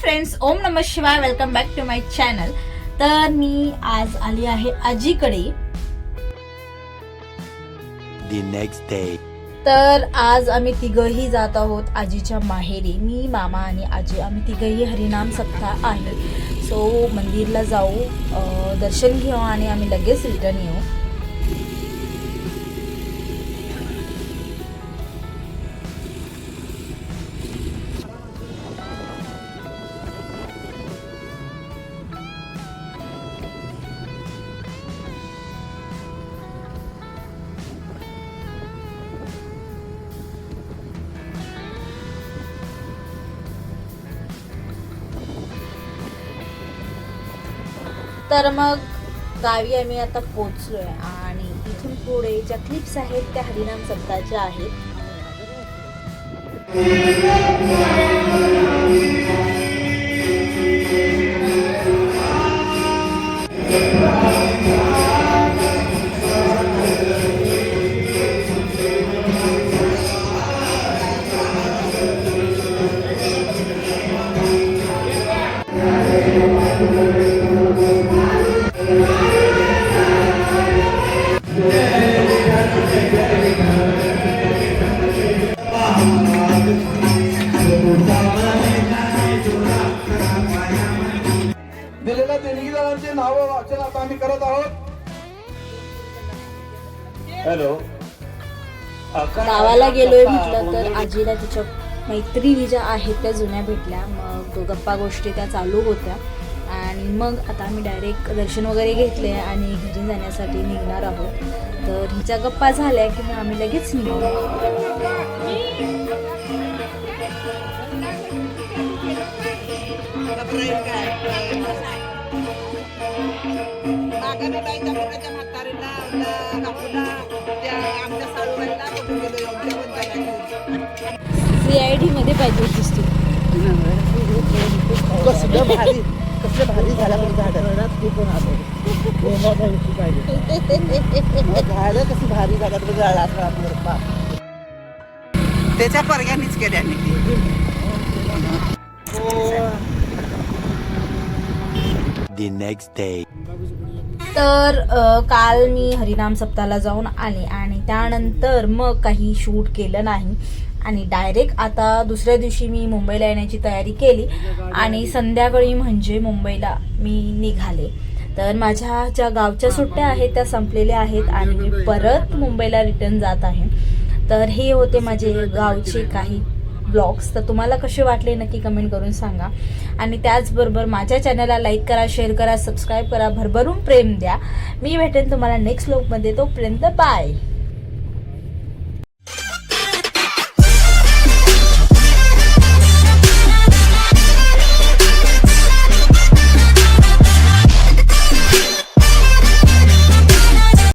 Friends, ओम नमः शिवाय. Welcome back to my channel. तर मी आज आली आहे आजीकडे. The next day. तर आज आम्ही तिघही जात आहोत आजीच्या माहेरी. मी, मामा आणि आजी आम्ही तिघही हरिनाम सप्ताह आहे. सो मंदिरला जाऊ, दर्शन घेऊ आणि आम्ही लगेच रिटर्न येऊ. तर मग गावी आम्ही आता पोचलोय आणि इथून पुढे ज्या क्लिप्स आहेत त्या हरिनाम सप्ताहाच्या आहेत. दिलेल्या देणगीदारांचे नाव वाचन आता आम्ही करत आहोत. हॅलो. गावाला गेलोय म्हटलं तर आजीला तिच्या मैत्रिणी ज्या आहेत त्या जुन्या भेटल्या. मग गप्पा गोष्टी त्या चालू होत्या आणि मग आता आम्ही डायरेक्ट दर्शन वगैरे घेतले आणि घरी जाण्यासाठी निघणार आहोत. तर हिच्या गप्पा झाल्या की मग आम्ही लगेच निघू. CID मध्ये पाहिजे होतीस तू. कसलं भारी झालं झाडं कशी भारी झालं त्याच्या पर्यानीच केल्या. The next day. तर काल मी हरिनाम सप्ताहाला जाऊन आले आणि त्यानंतर मग काही शूट केलं नाही आणि डायरेक्ट आता दुसऱ्या दिवशी मी मुंबईला येण्याची तयारी केली आणि संध्याकाळी म्हणजे मुंबईला मी निघाले. तर माझ्या ज्या गावच्या सुट्ट्या आहेत त्या संपलेल्या आहेत आणि मी परत मुंबईला रिटर्न जात आहे. तर हे होते माझे गावचे काही ब्लॉग्स. तर तुम्हाला कसे वाटले नक्की कमेंट करून सांगा आणि त्याचबरोबर माझ्या चॅनलला लाईक करा, शेअर करा, सबस्क्राईब करा, भरभरून प्रेम द्या. मी भेटेन तुम्हाला नेक्स्ट व्लॉगमध्ये. तोपर्यंत बाय.